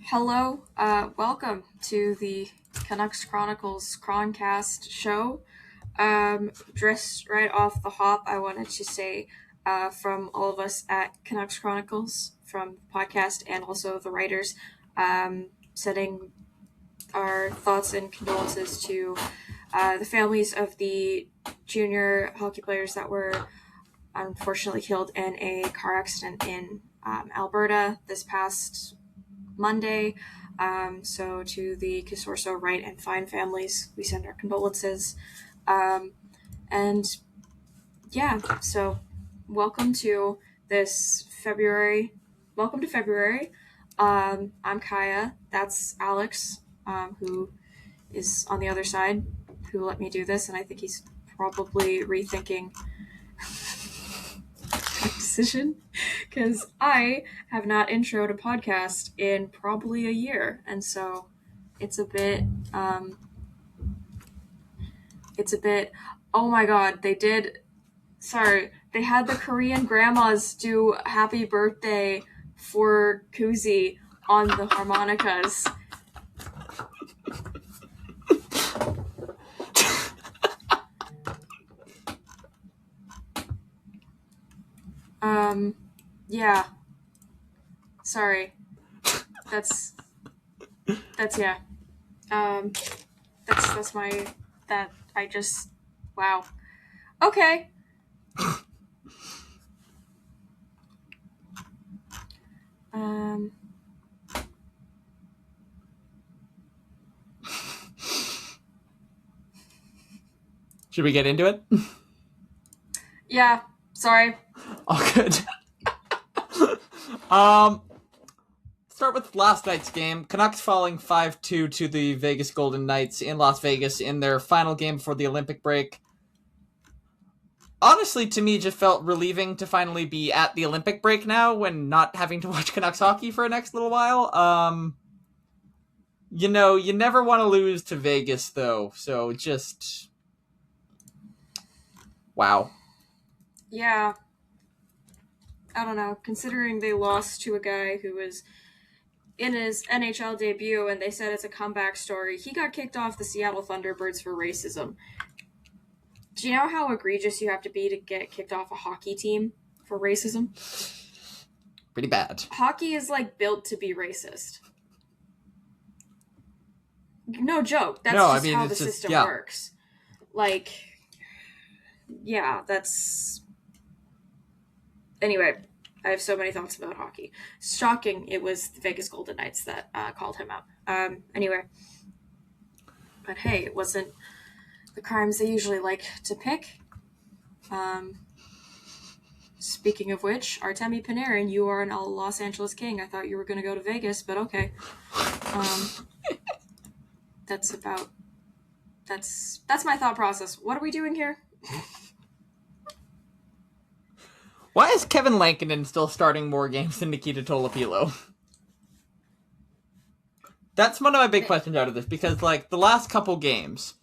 Hello, welcome to the Canucks Chronicles Chroncast show. Just right off the hop, I wanted to say from all of us at Canucks Chronicles, from the podcast and also the writers, sending our thoughts and condolences to the families of the junior hockey players that were unfortunately killed in a car accident in Alberta this past Monday. So to the Casorso, Wright, and Fine families, we send our condolences. And yeah, so welcome to this February. Welcome to February. I'm Kaja. That's Alex, who is on the other side, who let me do this, and I think he's probably rethinking decision because I have not introed a podcast in probably a year, and so it's a bit oh my god, they had the Korean grandmas do happy birthday for Kuzi on the harmonicas. Yeah. Sorry. That's yeah. That's my, that I just, wow. Okay. Should we get into it? Yeah, sorry. All good. Start with last night's game. Canucks falling 5-2 to the Vegas Golden Knights in Las Vegas in their final game before the Olympic break. Honestly, to me, just felt relieving to finally be at the Olympic break now when not having to watch Canucks hockey for the next little while. You never want to lose to Vegas, though, so just... wow. Yeah. I don't know, considering they lost to a guy who was in his NHL debut and they said it's a comeback story, he got kicked off the Seattle Thunderbirds for racism. Do you know how egregious you have to be to get kicked off a hockey team for racism? Pretty bad. Hockey is like built to be racist. No joke. That's how the system works. Like, yeah, that's... Anyway, I have so many thoughts about hockey. Shocking, it was the Vegas Golden Knights that called him out. Anyway. But hey, it wasn't the crimes they usually like to pick. Speaking of which, Artemi Panarin, you are an Los Angeles King. I thought you were going to go to Vegas, but okay. That's my thought process. What are we doing here? Why is Kevin Lankinen still starting more games than Nikita Tolopilo? That's one of my big questions out of this, because, like, the last couple games,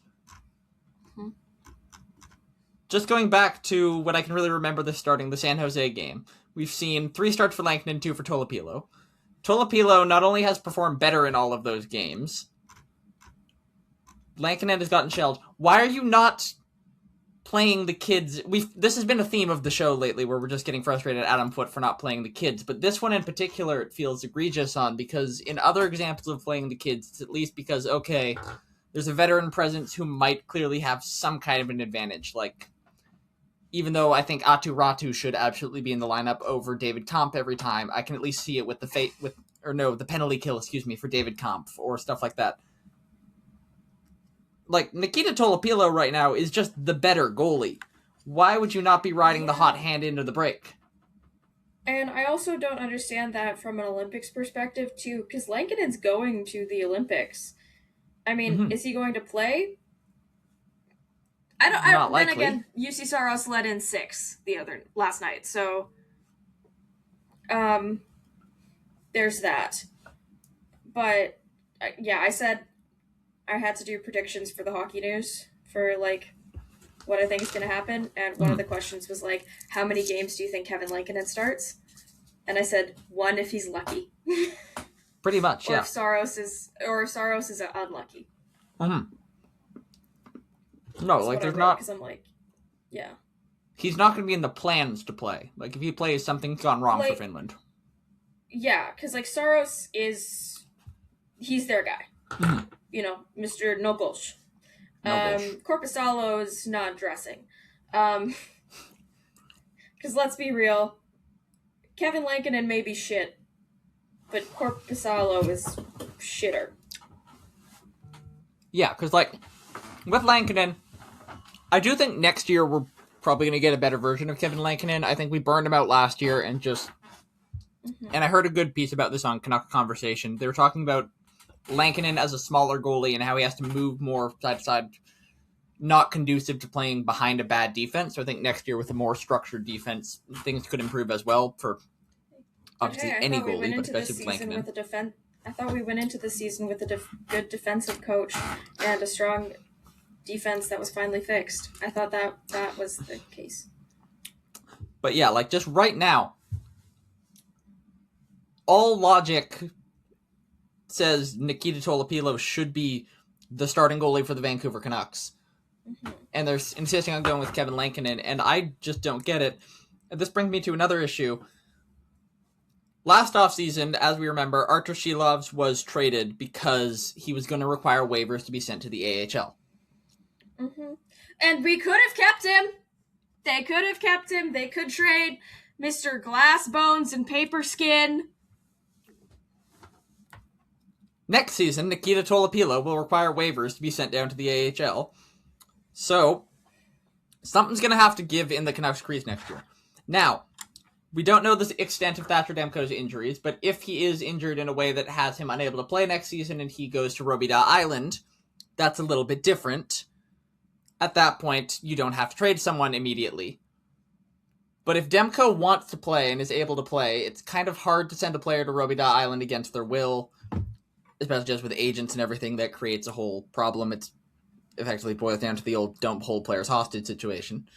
just going back to when I can really remember this starting, the San Jose game, we've seen 3 starts for Lankinen, 2 for Tolopilo. Tolopilo not only has performed better in all of those games, Lankinen has gotten shelled. Why are you not playing the kids? This has been a theme of the show lately, where we're just getting frustrated at Adam Foote for not playing the kids, but this one in particular it feels egregious on, because in other examples of playing the kids, it's at least because, okay, there's a veteran presence who might clearly have some kind of an advantage. Like, even though I think Atu Ratu should absolutely be in the lineup over David Kampf every time, I can at least see it with the penalty kill, for David Kampf or stuff like that. Like, Nikita Tolopilo right now is just the better goalie. Why would you not be riding the hot hand into the break? And I also don't understand that from an Olympics perspective, too, because Lankinen's going to the Olympics. I mean, is he going to play? Not likely. Then again, UC Saros let in 6 last night, so there's that. But yeah, I said I had to do predictions for the hockey news for, like, what I think is going to happen, and one of the questions was, like, how many games do you think Kevin Lankinen starts? And I said, 1 if he's lucky. Pretty much, or yeah. if Saros is unlucky. Mm-hmm. No, That's like what I there's wrote, not. because I'm like, yeah, He's not going to be in the plans to play. Like if he plays, something's gone wrong for like Finland. yeah, because like Saros he's their guy. Mhm. You know, Mr. No Bullsh. No bullshit. Korpisalo is not dressing. Because let's be real, Kevin Lankinen may be shit, but Korpisalo is shitter. Yeah, because like with Lankinen, I do think next year we're probably going to get a better version of Kevin Lankinen. I think we burned him out last year and just... Mm-hmm. And I heard a good piece about this on Canuck Conversation. They were talking about Lankinen as a smaller goalie and how he has to move more side to side, not conducive to playing behind a bad defense. So I think next year with a more structured defense, things could improve as well for obviously any goalie, but especially with Lankinen. I thought we went into the season with a good defensive coach and a strong defense that was finally fixed. I thought that was the case. But yeah, like just right now, all logic says Nikita Tolopilo should be the starting goalie for the Vancouver Canucks. Mm-hmm. And they're insisting on going with Kevin Lankinen, and I just don't get it. And this brings me to another issue. Last offseason, as we remember, Artur Shilovs was traded because he was going to require waivers to be sent to the AHL. Mm-hmm. And we could have kept him. They could have kept him. They could trade Mr. Glass Bones and Paper Skin. Next season, Nikita Tolopilo will require waivers to be sent down to the AHL. So, something's going to have to give in the Canucks crease next year. Now, we don't know the extent of Thatcher Demko's injuries, but if he is injured in a way that has him unable to play next season and he goes to Robida Island, that's a little bit different. At that point, you don't have to trade someone immediately. But if Demko wants to play and is able to play, it's kind of hard to send a player to Robida Island against their will, especially just with agents and everything. That creates a whole problem. It's effectively boils down to the old don't hold players hostage situation.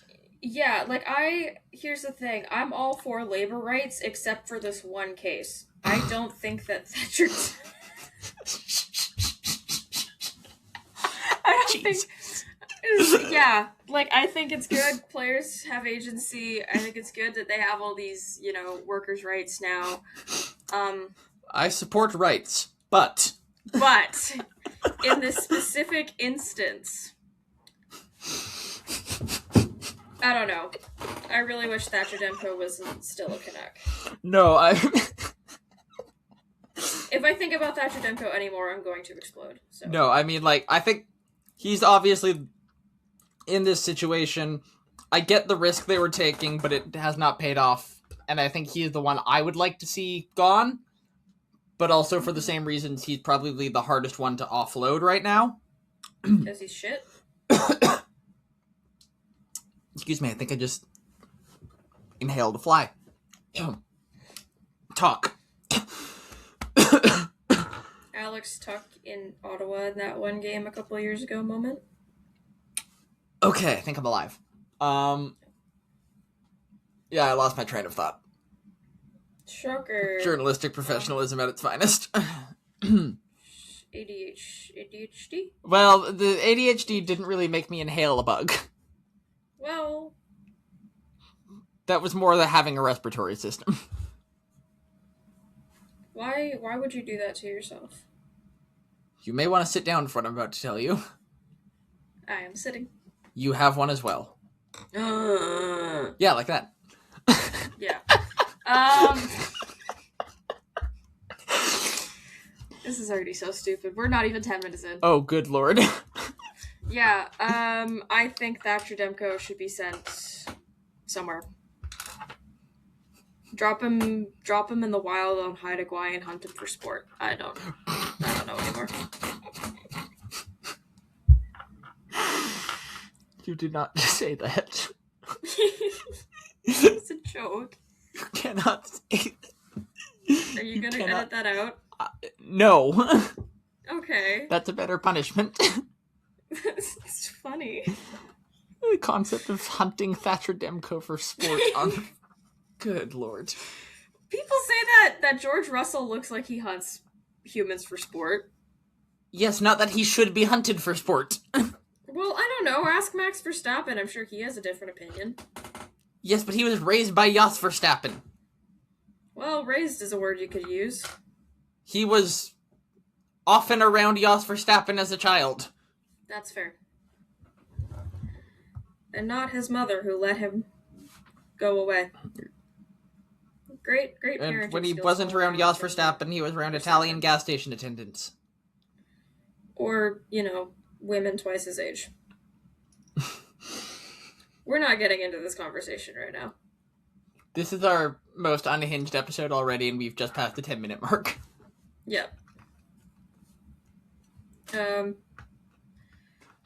Yeah, like here's the thing. I'm all for labor rights except for this one case. I don't think that Thatcher... I don't think... Yeah, like, I think it's good players have agency. I think it's good that they have all these, workers' rights now. I support rights, but in this specific instance, I don't know. I really wish Thatcher Demko wasn't still a Canuck. No, If I think about Thatcher Demko anymore, I'm going to explode. So. No, I mean, like, I think he's obviously in this situation. I get the risk they were taking, but it has not paid off. And I think he's the one I would like to see gone. But also for the same reasons, he's probably the hardest one to offload right now. Because he's shit? Excuse me, I think I just inhaled a fly. Talk. Alex Tuck in Ottawa in that one game a couple of years ago moment. Okay, I think I'm alive. Yeah, I lost my train of thought. Shocker. Journalistic professionalism at its finest. ADHD? Well, the ADHD didn't really make me inhale a bug. Well... That was more the having a respiratory system. Why would you do that to yourself? You may want to sit down for what I'm about to tell you. I am sitting. You have one as well. Yeah, like that. Yeah. This is already so stupid. We're not even 10 minutes in. Oh, good lord. Yeah, I think Thatcher Demko should be sent somewhere. Drop him in the wild on Haida Gwaii and hunt him for sport. I don't know anymore. You did not say that. It's a joke. You cannot say that. Are you gonna edit that out? No. Okay. That's a better punishment. It's funny. The concept of hunting Thatcher Demko for sport on... Good lord. People say that George Russell looks like he hunts humans for sport. Yes, not that he should be hunted for sport. Well, I don't know. Ask Max Verstappen. I'm sure he has a different opinion. Yes, but he was raised by Jos Verstappen. Well, raised is a word you could use. He was often around Jos Verstappen as a child. That's fair. And not his mother, who let him go away. Great parenting. And when he wasn't around Jos Verstappen, he was around Italian gas station attendants. Or, women twice his age. We're not getting into this conversation right now. This is our most unhinged episode already, and we've just passed the 10-minute mark. Yep.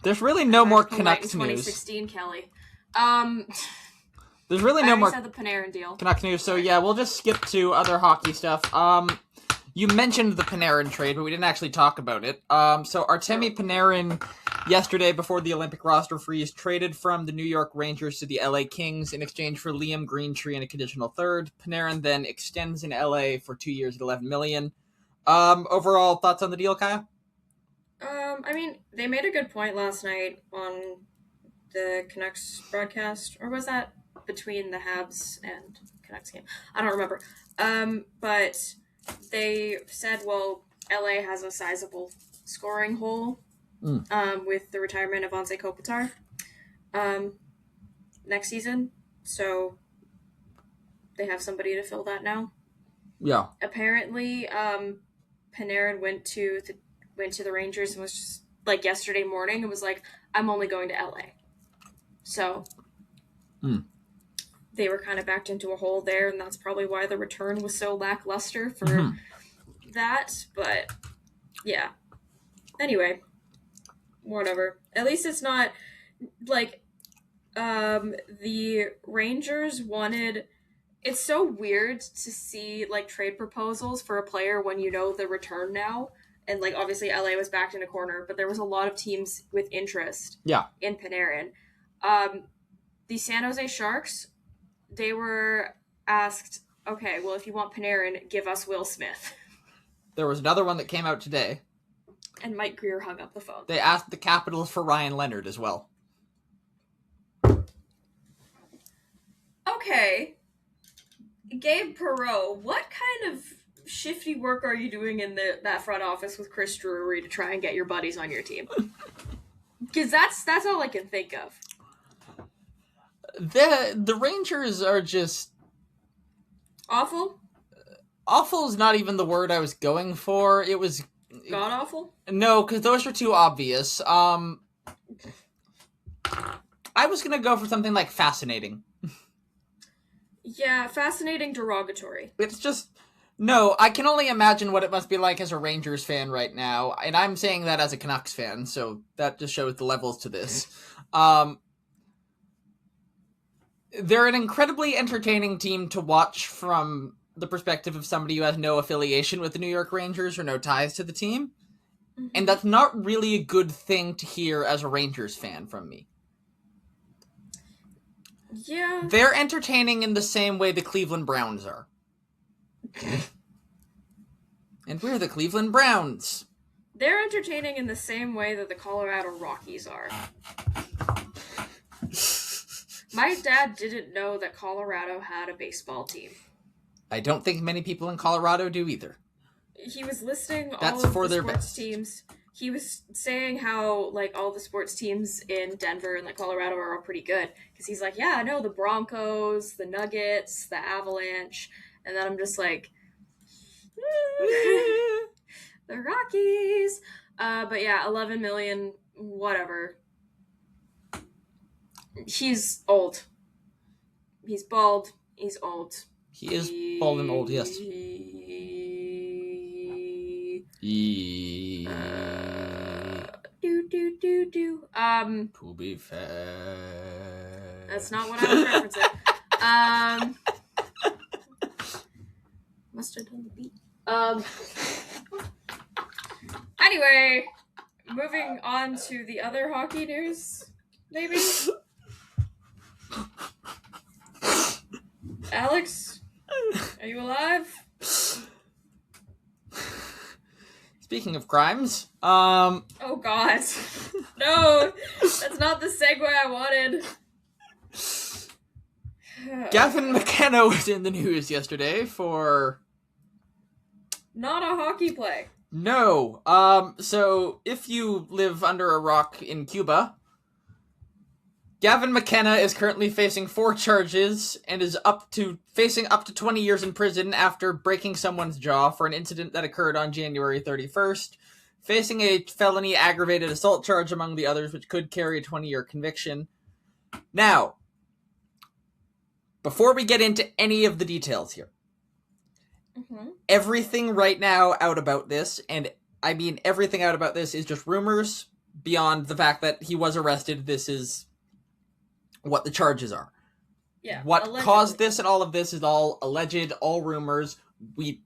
There's really no more Canucks news. 2016, Kelly. There's really no more said the Panarin deal. Canucks news, so yeah, we'll just skip to other hockey stuff. You mentioned the Panarin trade, but we didn't actually talk about it. So Artemi Panarin, yesterday before the Olympic roster freeze, traded from the New York Rangers to the LA Kings in exchange for Liam Greentree and a conditional third. Panarin then extends in LA for 2 years at $11 million. Overall, thoughts on the deal, Kaja? I mean, they made a good point last night on the Canucks broadcast, or was that between the Habs and Canucks game? I don't remember. But they said, well, LA has a sizable scoring hole with the retirement of Anze Kopitar next season. So they have somebody to fill that now. Yeah. Apparently, Panarin went to the Rangers and was just like yesterday morning and was like, I'm only going to LA. So they were kind of backed into a hole there, and that's probably why the return was so lackluster for that. But yeah. Anyway, whatever. At least it's not like the Rangers wanted. It's so weird to see like trade proposals for a player when you know the return now. And, like, obviously LA was backed in a corner, but there was a lot of teams with interest in Panarin. The San Jose Sharks, they were asked, okay, well, if you want Panarin, give us Will Smith. There was another one that came out today. And Mike Greer hung up the phone. They asked the Capitals for Ryan Leonard as well. Okay. Gabe Perreault, what kind of shifty work are you doing in that front office with Chris Drury to try and get your buddies on your team? Because that's all I can think of. The Rangers are just awful. Awful is not even the word I was going for. It was god awful. No, because those are too obvious. I was gonna go for something like fascinating. Yeah, fascinating, derogatory. It's just. No, I can only imagine what it must be like as a Rangers fan right now, and I'm saying that as a Canucks fan, so that just shows the levels to this. They're an incredibly entertaining team to watch from the perspective of somebody who has no affiliation with the New York Rangers or no ties to the team, and that's not really a good thing to hear as a Rangers fan from me. Yeah. They're entertaining in the same way the Cleveland Browns are. And we're the Cleveland Browns. They're entertaining in the same way that the Colorado Rockies are. My dad didn't know that Colorado had a baseball team. I don't think many people in Colorado do either. He was listing That's all of for the their sports best. Teams. He was saying how, like, all the sports teams in Denver and, like, Colorado are all pretty good. Because he's like, yeah, I know the Broncos, the Nuggets, the Avalanche. And then I'm just like... the Rockies. But yeah, 11 million, whatever. He's old. He's bald. He's old. He is bald and old, yes. To be fair. That's not what I was referencing. Must have done the beat. Anyway, moving on to the other hockey news, maybe? Alex, are you alive? Speaking of crimes, Oh God, no, that's not the segue I wanted. Gavin McKenna was in the news yesterday for Not a hockey play. no. So if you live under a rock in Cuba, Gavin McKenna is currently facing 4 charges and is facing up to 20 years in prison after breaking someone's jaw for an incident that occurred on January 31st, facing a felony aggravated assault charge among the others, which could carry a 20-year conviction. Now, before we get into any of the details here, everything right now out about this, and I mean everything out about this, is just rumors beyond the fact that he was arrested. This is what the charges are. Yeah. What allegedly. caused this and all of this is all alleged, all rumors. We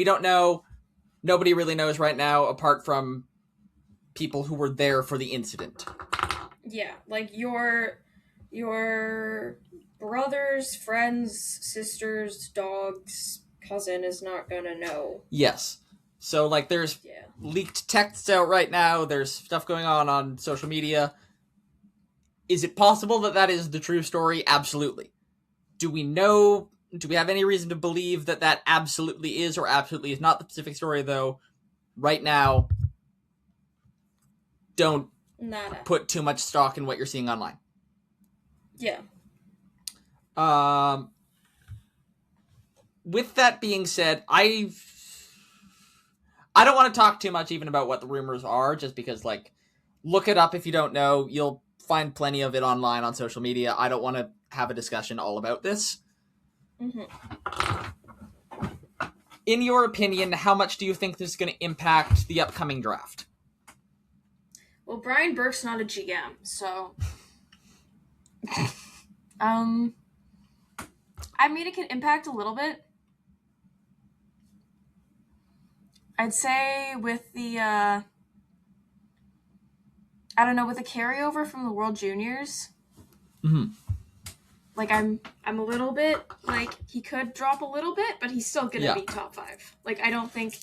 don't know. Nobody really knows right now, apart from people who were there for the incident. Yeah, like your brothers, friends, sisters, dogs, cousin is not gonna know. Yes. So, like, there's leaked texts out right now. There's stuff going on social media. Is it possible that that is the true story? Absolutely. Do we know? Do we have any reason to believe that that absolutely is or absolutely is not the specific story, though? Right now, don't put too much stock in what you're seeing online. Yeah. With that being said, I don't want to talk too much even about what the rumors are, just because, like, look it up if you don't know. You'll find plenty of it online on social media. I don't want to have a discussion all about this. In your opinion, how much do you think this is going to impact the upcoming draft? Well, Brian Burke's not a GM, so I mean, it can impact a little bit. I'd say with the with the carryover from the World Juniors. Like, I'm a little bit, like, he could drop a little bit, but he's still gonna be top 5. Like, I don't think.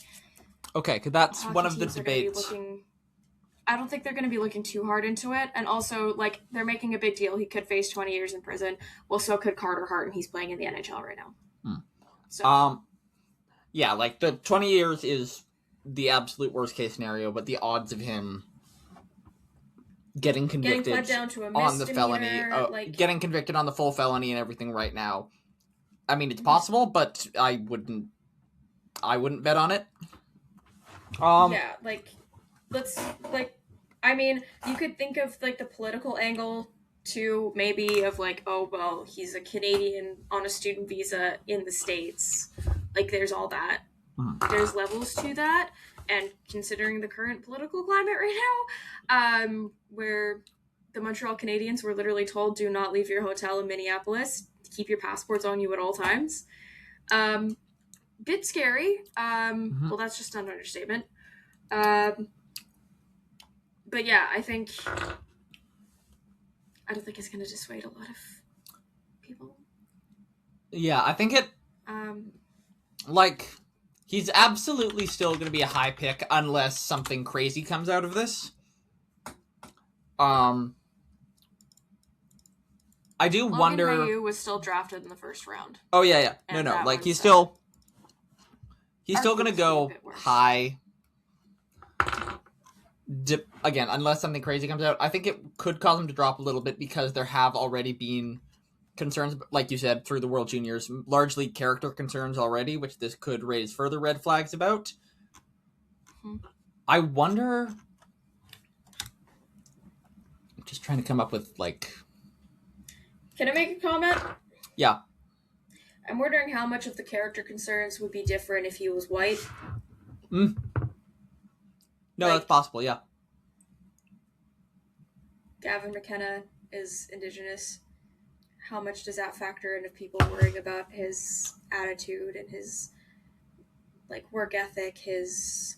Okay, because that's one of the debates. I don't think they're gonna be looking too hard into it, and also, like, they're making a big deal. He could face 20 years in prison. Well, so could Carter Hart, and he's playing in the NHL right now. So. Yeah, like, the 20 years is the absolute worst case scenario, but the odds of him getting convicted down to a on the felony, getting convicted on the full felony and everything right now, I mean, it's possible, but I wouldn't bet on it. Yeah, like, I mean, you could think of, like, the political angle too, maybe, of, like, oh, well, he's a Canadian on a student visa in the States. Like, there's all that. There's levels to that, and considering the current political climate right now, where the Montreal Canadiens were literally told, do not leave your hotel in Minneapolis, keep your passports on you at all times. Bit scary. Well, that's just an understatement. But yeah, I don't think it's going to dissuade a lot of people. Yeah, I think it, like, he's absolutely still going to be a high pick unless something crazy comes out of this. I do wonder. Logan Mailloux was still drafted in the first round. Oh yeah. No. Like, he's still going to go high. Again, unless something crazy comes out. I think it could cause him to drop a little bit because there have already been concerns, like you said, through the World Juniors, largely character concerns already, which this could raise further red flags about. I wonder. I'm just trying to come up with, like. Can I make a comment? Yeah. I'm wondering how much of the character concerns would be different if he was white. No, that's possible, yeah. Gavin McKenna is Indigenous. How much does that factor into people worrying about his attitude and his, like, work ethic, his,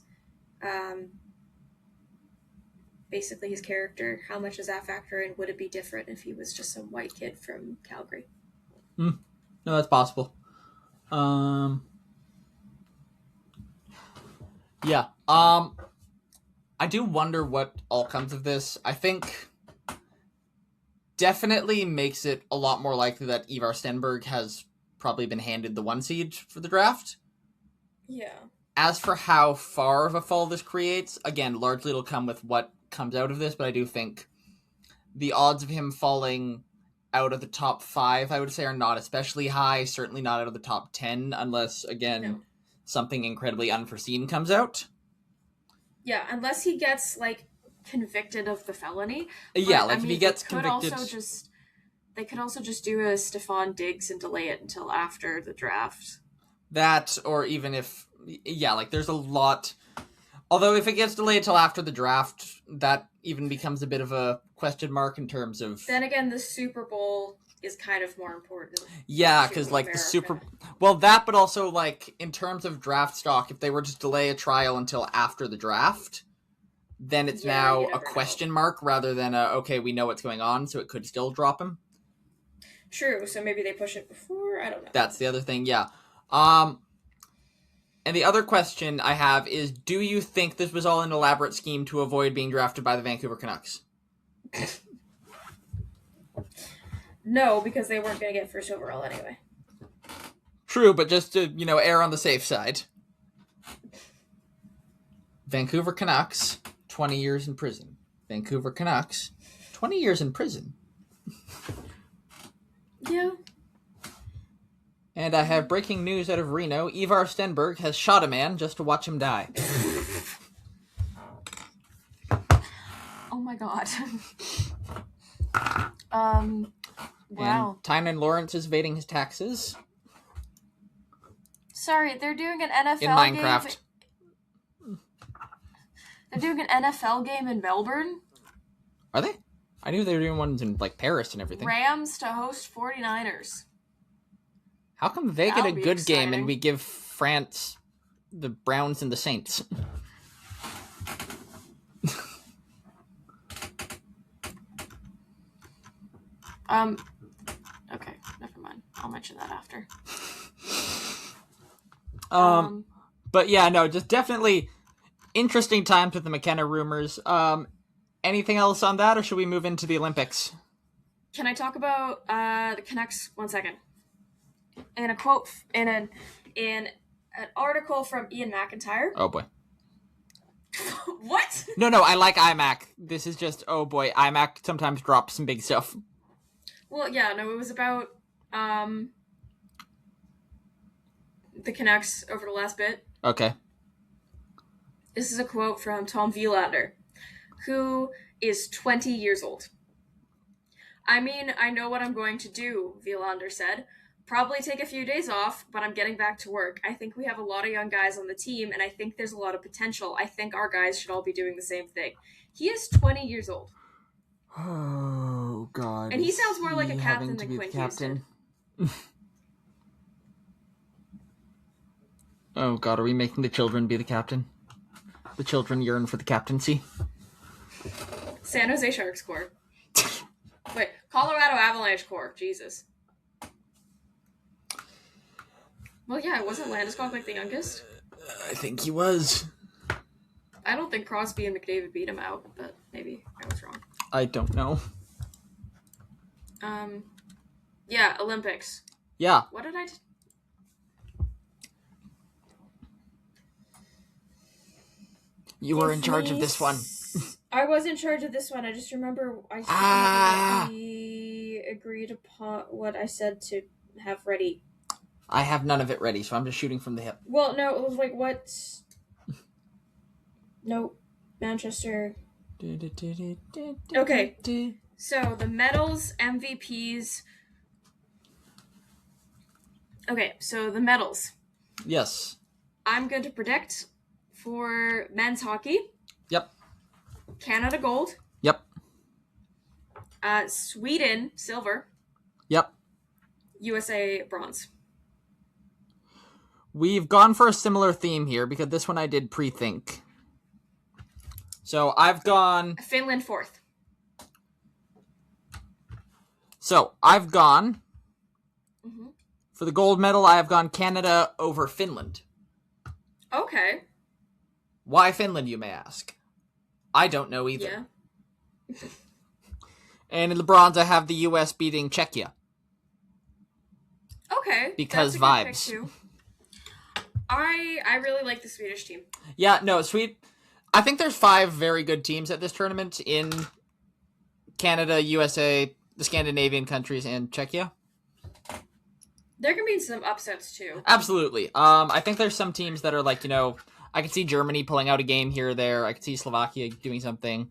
basically his character? How much does that factor in? Would it be different if he was just some white kid from Calgary? No, that's possible. Yeah. I do wonder what all comes of this. I think definitely makes it a lot more likely that Ivar Stenberg has probably been handed the 1 seed for the draft. Yeah. As for how far of a fall this creates, again, largely it'll come with what comes out of this, but I do think the odds of him falling out of the top 5, I would say, are not especially high, certainly not out of the top 10, unless, again, something incredibly unforeseen comes out. Yeah, unless he gets, like, convicted of the felony. Yeah, But, like, I if mean, he gets they could convicted... also just do a Stephon Diggs and delay it until after the draft. That, or even if... Yeah, like, there's a lot... Although, if it gets delayed until after the draft, that even becomes a bit of a question mark in terms of... Then again, the Super Bowl is kind of more important. Yeah, because, like, America. the Super... Well, that, but also, like, in terms of draft stock, if they were to delay a trial until after the draft, then it's now a question mark rather than a, okay, we know what's going on, so it could still drop him. True, so maybe they push it before? I don't know. That's the other thing, yeah. And the other question I have is, do you think this was all an elaborate scheme to avoid being drafted by the Vancouver Canucks? No, because they weren't going to get first overall anyway. True, but just to, err on the safe side. Vancouver Canucks, 20 years in prison. Vancouver Canucks, 20 years in prison. Yeah. And I have breaking news out of Reno. Ivar Stenberg has shot a man just to watch him die. Oh my god. Wow. And Tynan Lawrence is evading his taxes. Sorry, they're doing an NFL in Minecraft. They're doing an NFL game in Melbourne? Are they? I knew they were doing ones in, like, Paris and everything. Rams to host 49ers. How come they get a good game and we give France the Browns and the Saints? Okay, never mind. I'll mention that after. But yeah, no, just definitely interesting times with the McKenna rumors. Anything else on that, or should we move into the Olympics? Can I talk about the Canucks 1 second? In a quote in an article from Ian McIntyre. Oh boy. What? No, I like iMac. This is just, oh boy, iMac sometimes drops some big stuff. Well, yeah, no, it was about the Canucks over the last bit. Okay. This is a quote from Tom Wielander, who is 20 years old. I mean, I know what I'm going to do, Wielander said. Probably take a few days off, but I'm getting back to work. I think we have a lot of young guys on the team, and I think there's a lot of potential. I think our guys should all be doing the same thing. He is 20 years old. Oh, God. And he sounds more like a captain than Quinn Houston. Oh, God, are we making the children be the captain? The children yearn for the captaincy? San Jose Sharks core. Wait, Colorado Avalanche core. Jesus. Well, yeah, wasn't Landeskog like the youngest? I think he was. I don't think Crosby and McDavid beat him out, but maybe I was wrong. I don't know. Yeah, Olympics. Yeah. What did I... You were in charge of this one. I was in charge of this one. I just remember we agreed upon what I said to have ready. I have none of it ready, so I'm just shooting from the hip. Well, no, it was like what? No, Manchester. Okay, so the medals, MVPs. Okay, so the medals. Yes. I'm going to predict for men's hockey. Yep. Canada gold. Yep. Sweden silver. Yep. USA bronze. We've gone for a similar theme here because this one I did pre-think. So I've gone... Finland fourth. So I've gone... Mm-hmm. For the gold medal, I have gone Canada over Finland. Okay. Why Finland, you may ask? I don't know either. Yeah. And in the bronze, I have the U.S. beating Czechia. Okay. Because that's a vibes. good pick too. I really like the Swedish team. Yeah, no, I think there's 5 very good teams at this tournament in Canada, USA, the Scandinavian countries, and Czechia. There can be some upsets too. Absolutely. I think there's some teams that are like, I could see Germany pulling out a game here or there. I could see Slovakia doing something.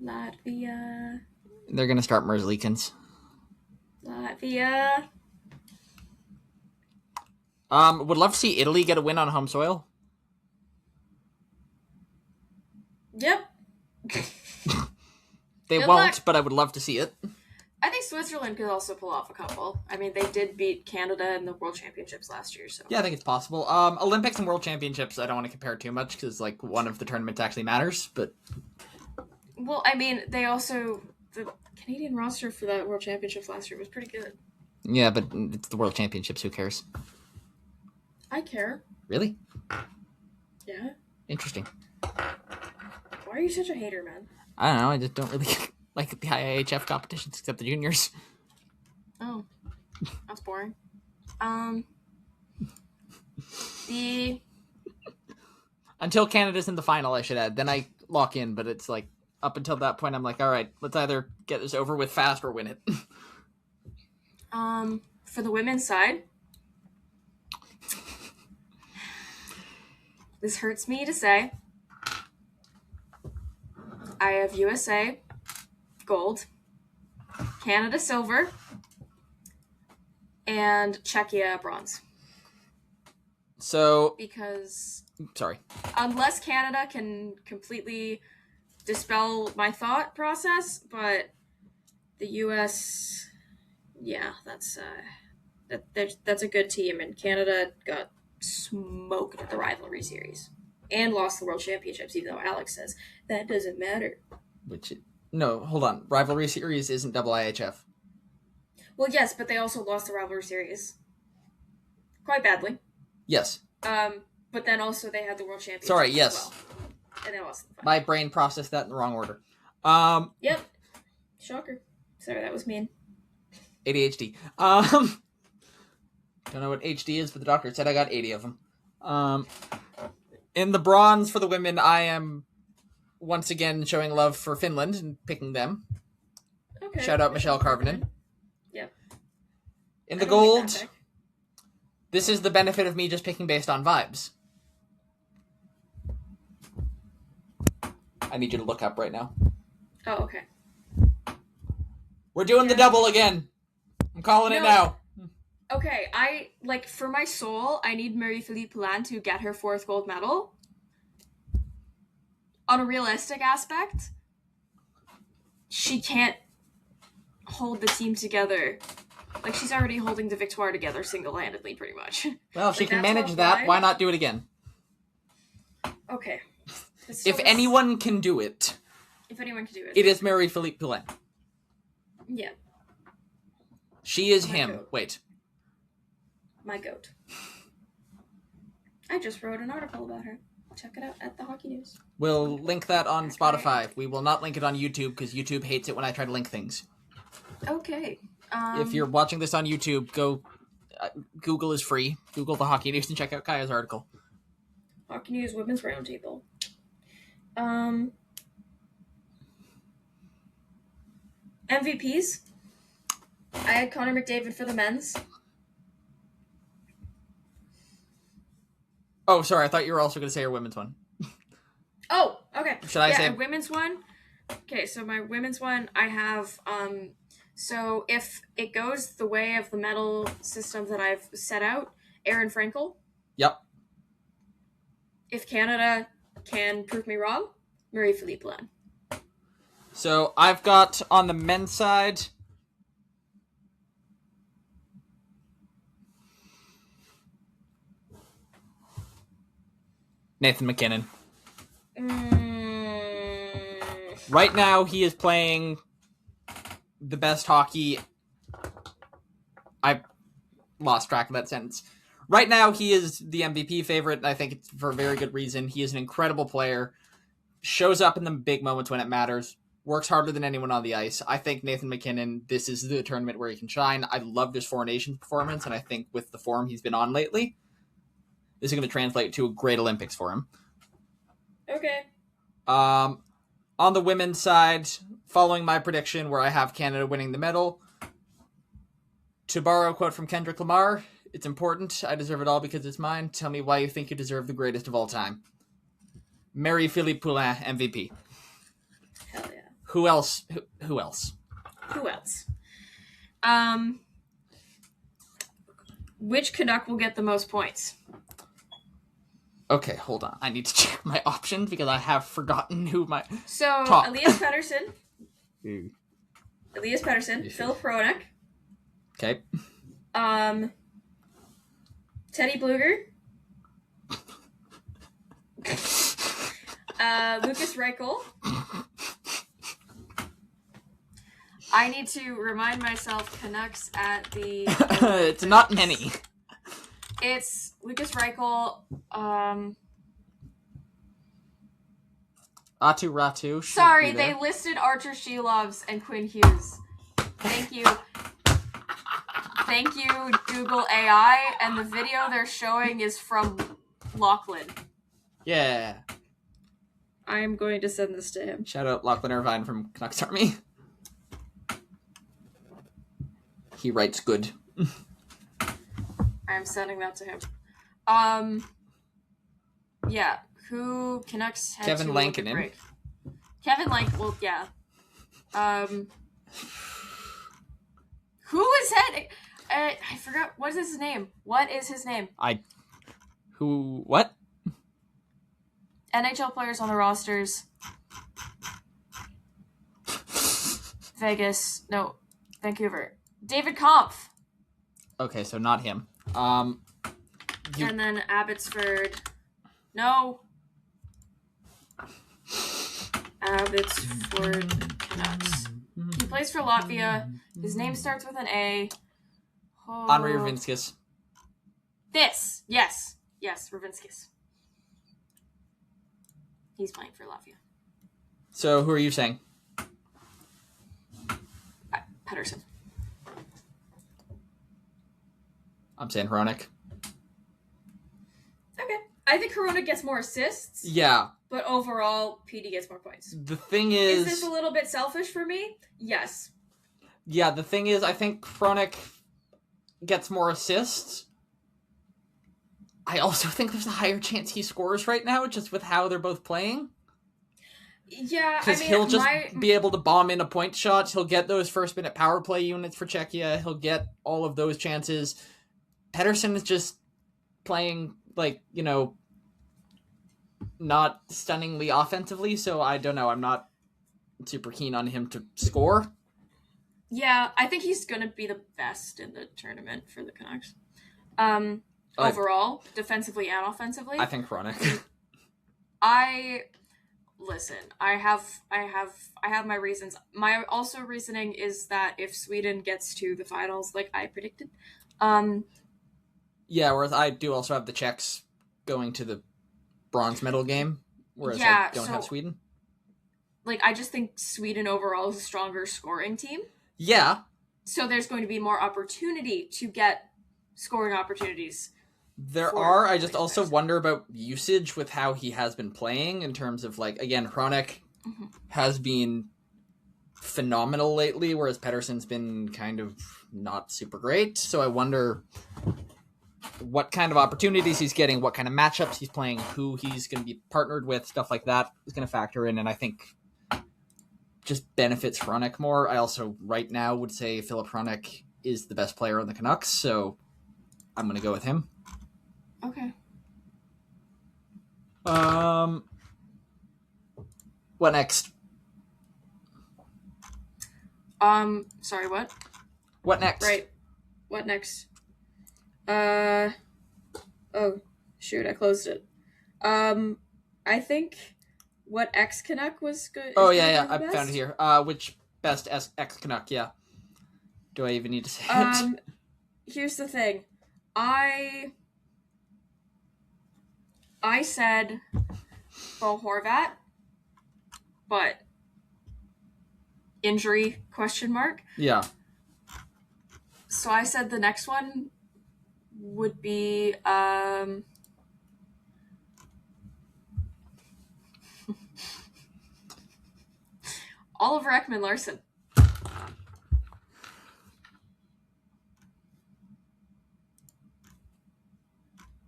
Latvia. They're going to start Merzlikins. Latvia. Would love to see Italy get a win on home soil. Yep. They Good won't, luck. but I would love to see it. I think Switzerland could also pull off a couple. I mean, they did beat Canada in the World Championships last year, so. Yeah, I think it's possible. Olympics and World Championships, I don't want to compare too much because, like, one of the tournaments actually matters, but... Well, I mean, they also... The Canadian roster for that World Championships last year was pretty good. Yeah, but it's the World Championships. Who cares? I care. Really? Yeah. Interesting. Why are you such a hater, man? I don't know. I just don't really like the IIHF competitions except the juniors. Oh. That's boring. The... Until Canada's in the final, I should add. Then I lock in, but it's like, up until that point, I'm like, all right, let's either get this over with fast or win it. For the women's side, this hurts me to say, I have USA gold, Canada silver, and Czechia bronze. So, Because sorry. unless Canada can completely dispel my thought process, but the US, yeah, that's a good team, and Canada got smoked at the rivalry series and lost the World Championships, even though Alex says that doesn't matter. No, hold on. Rivalry series isn't double IHF. Well, yes, but they also lost the rivalry series quite badly. Yes. But then also they had the World Championships. Sorry, yes. As well. And they lost the final. My brain processed that in the wrong order. Yep. Shocker. Sorry, that was mean. ADHD. Don't know what HD is, but the doctor said I got 80 of them. In the bronze for the women, I am once again showing love for Finland and picking them. Okay. Shout out Michelle Karvinen. Yep. In the gold, this is the benefit of me just picking based on vibes. I need you to look up right now. Oh, okay. We're doing the double again. I'm calling it now. Okay, for my soul, I need Marie-Philippe Poulin to get her 4th gold medal. On a realistic aspect, she can't hold the team together. Like, she's already holding the Victoire together single-handedly, pretty much. Well, if she can manage that, why not do it again? Okay. If anyone can do it, it is Marie-Philippe Poulin. Yeah. She is him. Goat. Wait. My goat. I just wrote an article about her. Check it out at the Hockey News. We'll link that on Spotify. We will not link it on YouTube because YouTube hates it when I try to link things. Okay. If you're watching this on YouTube, go. Google is free. Google the Hockey News and check out Kaja's article. Hockey News Women's Roundtable. MVPs. I had Connor McDavid for the men's. Oh, sorry. I thought you were also going to say your women's one. Oh, okay. Should I say women's one? Okay, so my women's one, I have. So if it goes the way of the medal system that I've set out, Aaron Frankel. Yep. If Canada can prove me wrong, Marie-Philippe Poulin. So I've got on the men's side. Nathan McKinnon. Right now, he is playing the best hockey. I lost track of that sentence. Right now, he is the MVP favorite, and I think it's for a very good reason. He is an incredible player, shows up in the big moments when it matters, works harder than anyone on the ice. I think Nathan MacKinnon, this is the tournament where he can shine. I loved his Four Nations performance, and I think with the form he's been on lately, this is going to translate to a great Olympics for him. Okay. On the women's side, following my prediction where I have Canada winning the medal, to borrow a quote from Kendrick Lamar, it's important. I deserve it all because it's mine. Tell me why you think you deserve the greatest of all time. Marie-Philippe Poulin, MVP. Hell yeah. Who else? Who else? Who else? Which Canuck will get the most points? Okay, hold on. I need to check my options because I have forgotten who my So, top. Elias Pettersson, Philip Hronek, Okay. Teddy Bluger, Lucas Reichel. I need to remind myself Canucks at the... It's not many. It's Lucas Reichel, Atu Ratu. Sorry, they listed Archer Shelovs and Quinn Hughes. Thank you. Thank you, Google AI, and the video they're showing is from Lachlan. Yeah. I'm going to send this to him. Shout out Lachlan Irvine from Canucks Army. He writes good. I'm sending that to him. Yeah. Who Canucks had Kevin to Lankinen. break? Kevin well, yeah. Who is heading? I forgot. What is his name? What? What? NHL players on the rosters. Vancouver. David Kampf. Okay, so not him. And then Abbotsford. No. Abbotsford Canucks. He plays for Latvia. His name starts with an A. Oh. Henri Ravinskis. This. Yes, Ravinskis. He's playing for Latvia. So who are you saying? Pettersson. I'm saying Hronek. Okay. I think Corona gets more assists. Yeah. But overall, PD gets more points. The thing is this a little bit selfish for me? Yes. Yeah, the thing is, I think Hronek gets more assists. I also think there's a higher chance he scores right now, just with how they're both playing. Yeah, because he'll just be able to bomb in a point shot. He'll get those first-minute power play units for Czechia. He'll get all of those chances. Pettersson is just playing, not stunningly offensively, so I don't know. I'm not super keen on him to score. Yeah, I think he's going to be the best in the tournament for the Canucks. Overall, defensively and offensively. I think Hronek. Listen, I have my reasons. My also reasoning is that if Sweden gets to the finals like I predicted, yeah, whereas I do also have the Czechs going to the bronze medal game, whereas I don't have Sweden. I just think Sweden overall is a stronger scoring team. Yeah. So there's going to be more opportunity to get scoring opportunities. There are. I just also wonder about usage with how he has been playing in terms of, again, Hronek has been phenomenal lately, whereas Pettersson's been kind of not super great. So I wonder what kind of opportunities he's getting, what kind of matchups he's playing, who he's going to be partnered with, stuff like that is going to factor in, and I think just benefits Hronek more. I also, right now, would say Philip Hronek is the best player on the Canucks, so I'm going to go with him. Okay. What next? Sorry, what? What next? Right. What next? Oh, shoot, I closed it. I think what X Canuck was good. Oh, yeah, I found it here. Which best X Canuck, yeah. Do I even need to say it? Here's the thing. I I said Bo Horvat, but injury question mark. Yeah. So I said the next one would be Oliver Ekman-Larsson.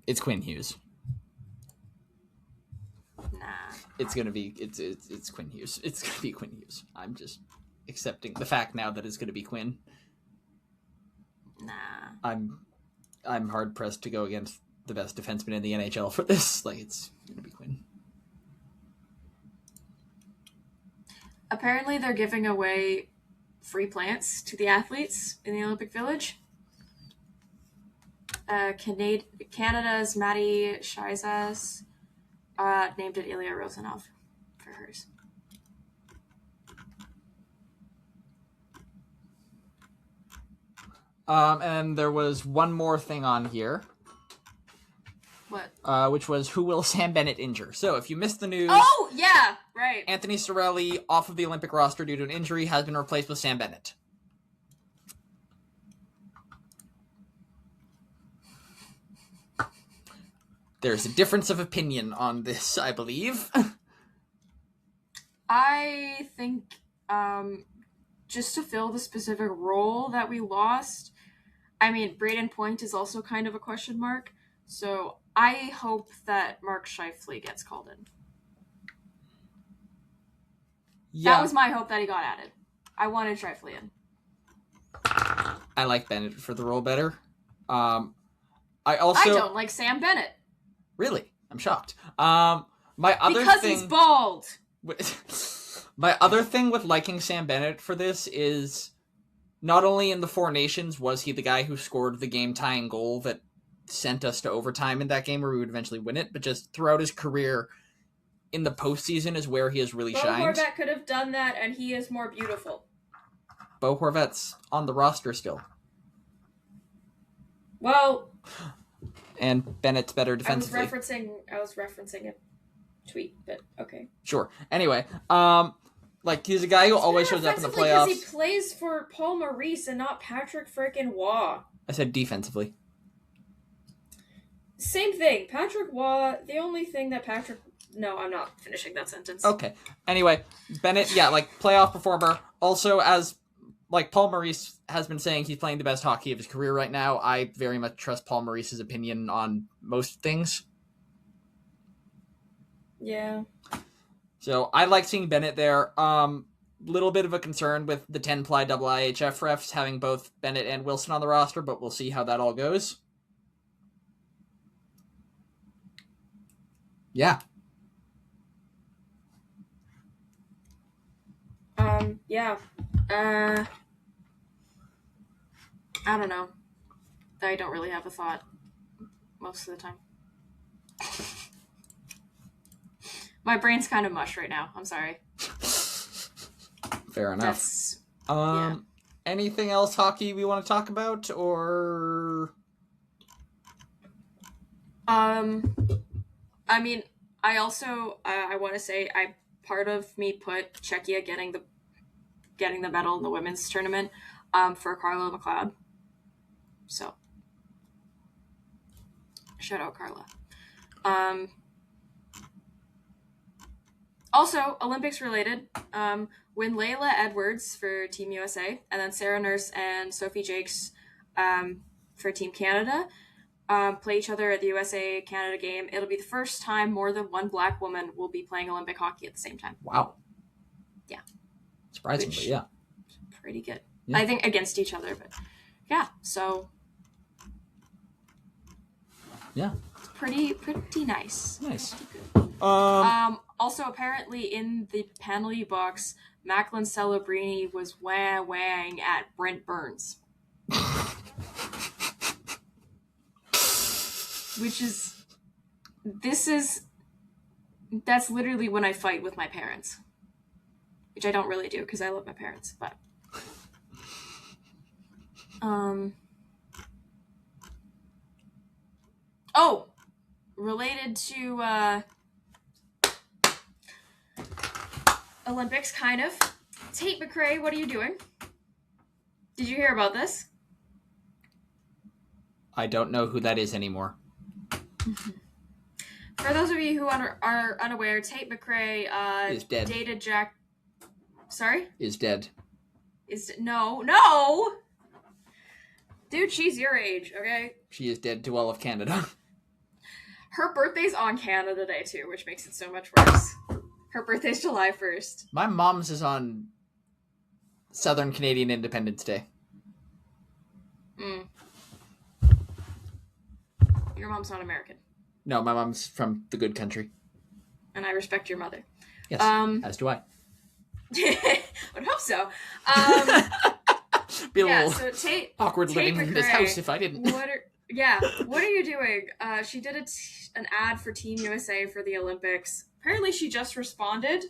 It's Quinn Hughes. Nah. It's Quinn Hughes. It's gonna be Quinn Hughes. I'm just accepting the fact now that it's gonna be Quinn. Nah. I'm hard pressed to go against the best defenseman in the NHL for this. Like, it's gonna be Quinn. Apparently, they're giving away free plants to the athletes in the Olympic Village. Canada's Maddie Shizas named it Ilya Rozanov for hers. And there was one more thing on here. What? Which was, who will Sam Bennett injure? So if you missed the news... Oh, yeah, right. Anthony Cirelli, off of the Olympic roster due to an injury, has been replaced with Sam Bennett. There's a difference of opinion on this, I believe. I think just to fill the specific role that we lost, I mean, Braden Point is also kind of a question mark, so I hope that Mark Scheifele gets called in. Yeah. That was my hope that he got added. I wanted Scheifele in. I like Bennett for the role better. I don't like Sam Bennett. Really? I'm shocked. Because he's bald. My other thing with liking Sam Bennett for this is not only in the Four Nations was he the guy who scored the game-tying goal that sent us to overtime in that game where we would eventually win it, but just throughout his career in the postseason is where he has really shined. Bo Horvat could have done that, and he is more beautiful. Bo Horvat's on the roster still. Well... And Bennett's better defensively. I was referencing a tweet, but okay. Sure. Anyway, he's a guy who always shows up in the playoffs. Because he plays for Paul Maurice and not Patrick frickin' Waugh. I said defensively. Same thing. Patrick Waugh, the only thing that Patrick... No, I'm not finishing that sentence. Okay. Anyway, Bennett, playoff performer. Also, as... Paul Maurice has been saying he's playing the best hockey of his career right now. I very much trust Paul Maurice's opinion on most things. Yeah. So I like seeing Bennett there. Little bit of a concern with the 10-ply double IHF refs having both Bennett and Wilson on the roster, but we'll see how that all goes. Yeah. Yeah. I don't know. I don't really have a thought most of the time. My brain's kind of mush right now. I'm sorry. Fair enough. Anything else hockey we want to talk about, or? I mean, I also I want to say part of me put Czechia getting the medal in the women's tournament for Carla McLeod. So, shout out Carla. Also, Olympics related, when Layla Edwards for Team USA, and then Sarah Nurse and Sophie Jakes for Team Canada play each other at the USA-Canada game, it'll be the first time more than one black woman will be playing Olympic hockey at the same time. Wow. Yeah. Surprisingly, yeah. Pretty good. Yeah. I think against each other, but yeah, so... Yeah. It's pretty nice. Nice. Pretty good. Also, apparently in the penalty box, Macklin Celebrini was wang at Brent Burns. That's literally when I fight with my parents. Which I don't really do, because I love my parents, but... Oh! related to Olympics, kind of. Tate McRae, what are you doing? Did you hear about this? I don't know who that is anymore. For those of you who are unaware, Tate McRae is dead. Dated Jack. Sorry? Is dead. No! Dude, she's your age, okay? She is dead to all of Canada. Her birthday's on Canada Day, too, which makes it so much worse. Her birthday's July 1st. My mom's is on Southern Canadian Independence Day. Your mom's not American. No, my mom's from the good country. And I respect your mother. Yes, as do I. I would hope so. Be a little so awkward Tate living in this McRae, house if I didn't. What are you doing? She did an ad for Team USA for the Olympics. Apparently she just responded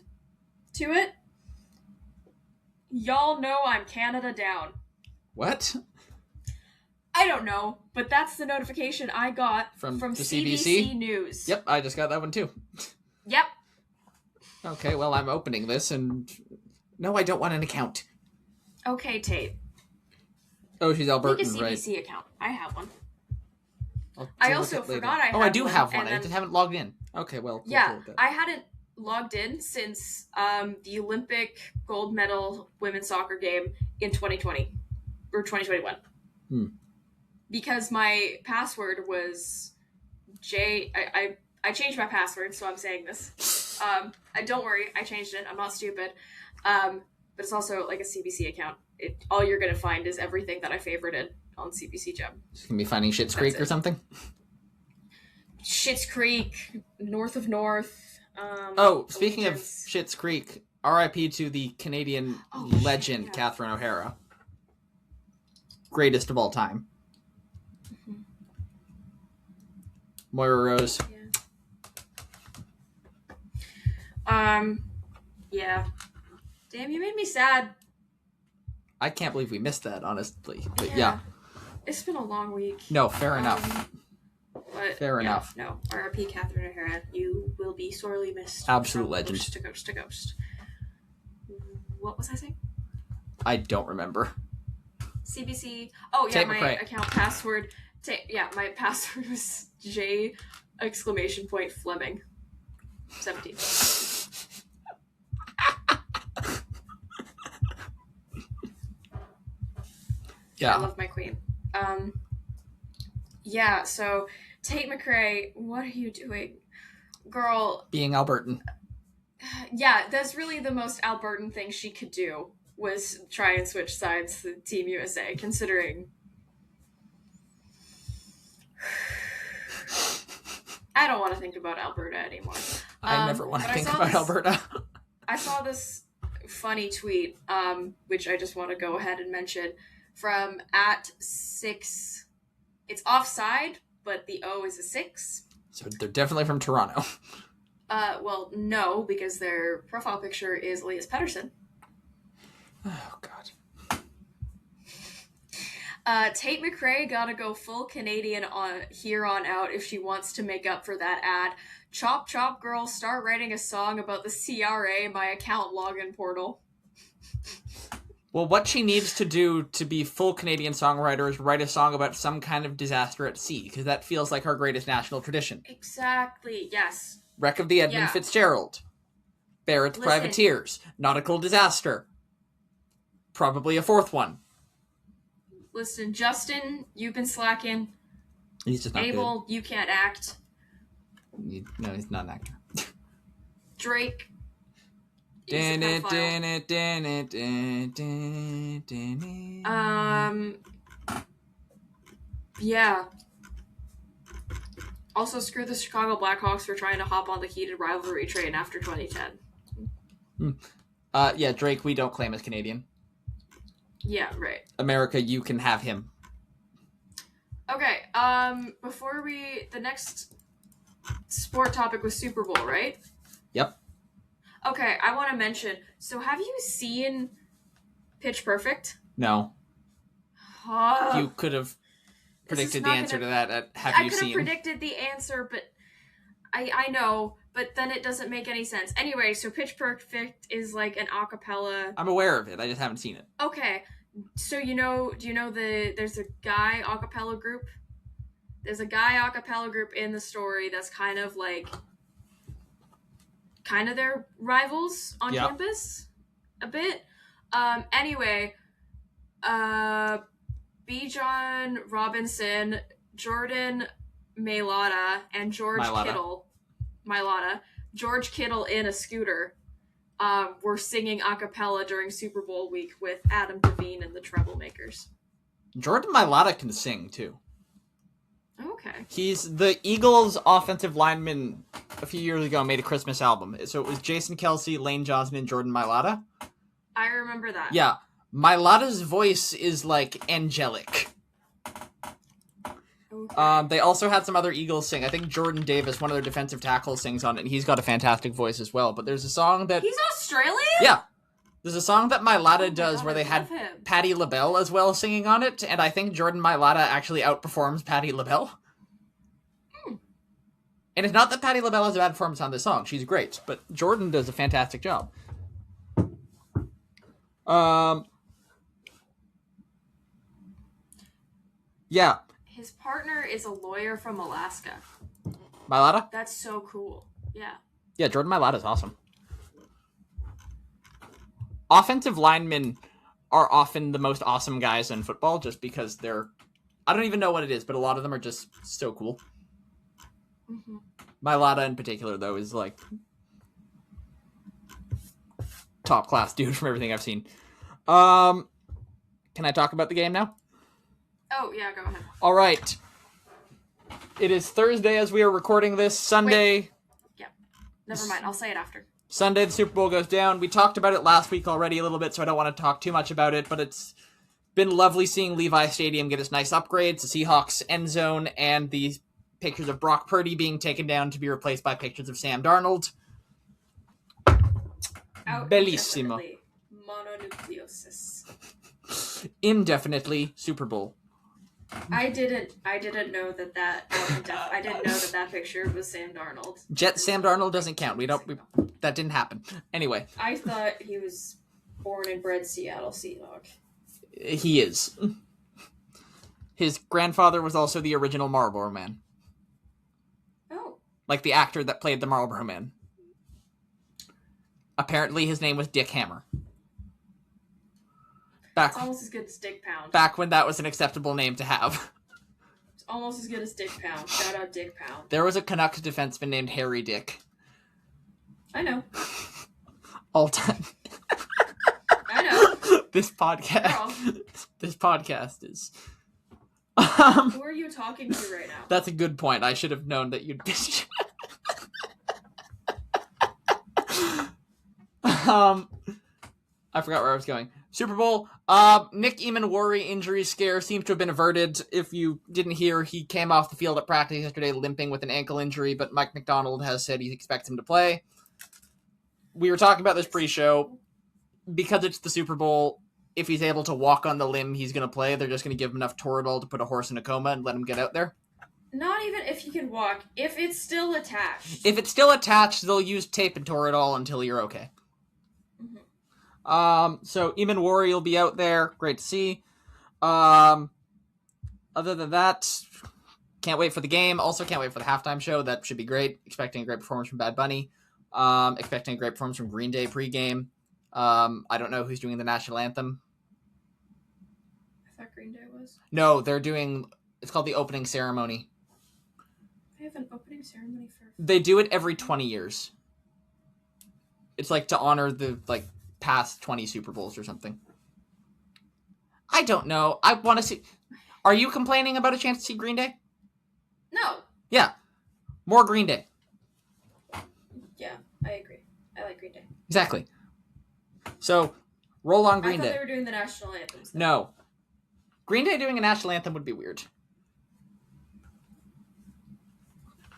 to it. Y'all know I'm Canada down. What? I don't know, but that's the notification I got from the CBC News. Yep, I just got that one too. Yep. Okay, well, I'm opening this and... No, I don't want an account. Okay, Tate. Oh, she's Albertan, Make a right? CBC account. I have one. I also forgot I had one. Oh, I do one, have one. I then... just haven't logged in. Okay, well. Yeah, I hadn't logged in since the Olympic gold medal women's soccer game in 2020. Or 2021. Because my password was I changed my password, so I'm saying this. Don't worry, I changed it. I'm not stupid. But it's also like a CBC account. All you're going to find is everything that I favorited on CBC Gem. It's going to be finding Schitt's Creek or something? Schitt's Creek, North of North. Speaking of Schitt's Creek, RIP to the Canadian legend, Catherine O'Hara. Greatest of all time. Mm-hmm. Moira Rose. Yeah. Damn, you made me sad. I can't believe we missed that, honestly. But yeah. It's been a long week. No, fair enough. But fair enough. No, RIP Catherine O'Hara. You will be sorely missed. Absolute legend. Coast to coast to coast. What was I saying? I don't remember. CBC. Oh, yeah, Tate my McRae. account password. My password was J! Fleming. 17. Yeah. I love my queen. So Tate McRae, what are you doing? Girl. Being Albertan. Yeah, that's really the most Albertan thing she could do, was try and switch sides to Team USA, considering... I don't want to think about Alberta anymore. I never want to think about Alberta. I saw this funny tweet, which I just want to go ahead and mention, from @6. It's offside, but the O is a 6. So they're definitely from Toronto. Well, no, because their profile picture is Elias Pettersson. Oh, God. Tate McRae gotta go full Canadian on here on out if she wants to make up for that ad. Chop chop girl, start writing a song about the CRA, my account login portal. Well, what she needs to do to be full Canadian songwriter is write a song about some kind of disaster at sea, because that feels like her greatest national tradition. Exactly, yes. Wreck of the Edmund Fitzgerald. Barrett's Privateers. Nautical disaster. Probably a fourth one. Listen, Justin, you've been slacking. He's just not Abel, good. You can't act. No, he's not an actor. Drake. Yeah. Also, screw the Chicago Blackhawks for trying to hop on the heated rivalry train after 2010. Yeah, Drake, we don't claim as Canadian. Yeah, right. America, you can have him. Okay, the next sport topic was Super Bowl, right? Yep. Okay, I want to mention, so have you seen Pitch Perfect? No. You could have predicted the answer to that. Have you seen? I could have predicted the answer, but I know, but then it doesn't make any sense. Anyway, so Pitch Perfect is like an a cappella. I'm aware of it. I just haven't seen it. Okay, so do you know there's a guy a cappella group? There's a guy a cappella group in the story that's kind of their rivals on Yeah. campus a bit. Anyway, Bijan Robinson, Jordan Mailata, and George Kittle in a scooter were singing a cappella during Super Bowl week with Adam Devine and the Troublemakers. Jordan Mailata can sing, too. Okay. He's the Eagles' offensive lineman a few years ago made a Christmas album. So it was Jason Kelsey, Lane Johnson, and Jordan Mailata. I remember that. Yeah. Mailata's voice is, like, angelic. Okay. They also had some other Eagles sing. I think Jordan Davis, one of their defensive tackles, sings on it, and he's got a fantastic voice as well. But there's a song that... He's Australian? Yeah. There's a song that Mailata Oh does God, where they I had love him. Patti LaBelle as well singing on it, and I think Jordan Mailata actually outperforms Patti LaBelle. And it's not that Patti LaBelle has a bad performance on this song. She's great, but Jordan does a fantastic job. Yeah. His partner is a lawyer from Alaska. Mailata? That's so cool. Yeah. Yeah, Jordan Mailata is awesome. Offensive linemen are often the most awesome guys in football just because they're... I don't even know what it is, but a lot of them are just so cool. Mm-hmm. Mailata in particular, though, is like... top class dude from everything I've seen. Can I talk about the game now? Oh, yeah, go ahead. All right. It is Thursday as we are recording this. Sunday... Yeah. Never mind. I'll say it after. Sunday, the Super Bowl goes down. We talked about it last week already a little bit, so I don't want to talk too much about it, but it's been lovely seeing Levi Stadium get its nice upgrades, the Seahawks end zone, and the pictures of Brock Purdy being taken down to be replaced by pictures of Sam Darnold. Bellissimo. Mononucleosis. Indefinitely Super Bowl. I didn't know that I didn't know that picture was Sam Darnold. Sam Darnold doesn't count. That didn't happen. Anyway. I thought he was born and bred Seattle Seahawk. He is. His grandfather was also the original Marlboro Man. Oh. Like the actor that played the Marlboro Man. Apparently his name was Dick Hammer. It's almost as good as Dick Pound. Back when that was an acceptable name to have. It's almost as good as Dick Pound. Shout out Dick Pound. There was a Canucks defenseman named Harry Dick. I know. All time. I know. This podcast is... Who are you talking to right now? That's a good point. I should have known that you'd be... I forgot where I was going. Super Bowl. Nick Eamon-Worry injury scare seems to have been averted. If you didn't hear, he came off the field at practice yesterday limping with an ankle injury, but Mike McDonald has said he expects him to play. We were talking about this pre-show. Because it's the Super Bowl, if he's able to walk on the limb, he's going to play. They're just going to give him enough Toradol to put a horse in a coma and let him get out there. Not even if he can walk. If it's still attached. If it's still attached, they'll use tape and Toradol until you're okay. Mm-hmm. So Eamon-Worry will be out there. Great to see. Other than that, can't wait for the game. Also can't wait for the halftime show. That should be great. Expecting a great performance from Bad Bunny. Expecting a great performance from Green Day pregame. I don't know who's doing the national anthem. I thought Green Day was. No, they're doing... It's called the opening ceremony. They have an opening ceremony for... They do it every 20 years. It's like to honor the past 20 Super Bowls or something. I don't know. I want to see... Are you complaining about a chance to see Green Day? No. Yeah. More Green Day. Yeah, I agree. I like Green Day. Exactly. So, roll on Green I thought Day. they were doing the national anthems. No. Green Day doing a national anthem would be weird.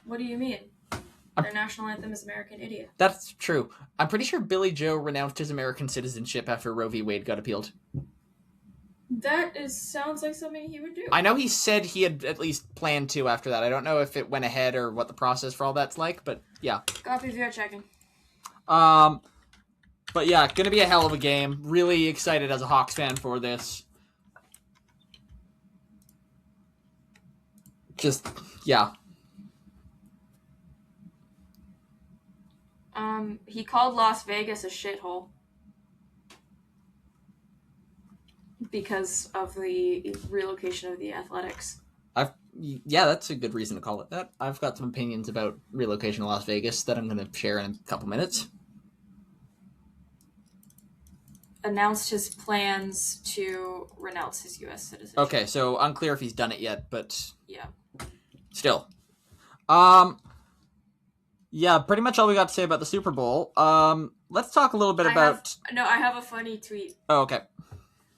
What do you mean? Their national anthem is American Idiot. That's true. I'm pretty sure Billy Joe renounced his American citizenship after Roe v. Wade got appealed. Sounds like something he would do. I know he said he had at least planned to after that. I don't know if it went ahead or what the process for all that's like, but yeah. Copy via checking. But yeah, gonna be a hell of a game. Really excited as a Hawks fan for this. Just, yeah. He called Las Vegas a shithole because of the relocation of the Athletics. Yeah, that's a good reason to call it that. I've got some opinions about relocation to Las Vegas that I'm going to share in a couple minutes. Announced his plans to renounce his U.S. citizenship. Okay, so unclear if he's done it yet, but yeah, still. Yeah, pretty much all we got to say about the Super Bowl. Let's talk a little bit about... I have a funny tweet. Oh, okay.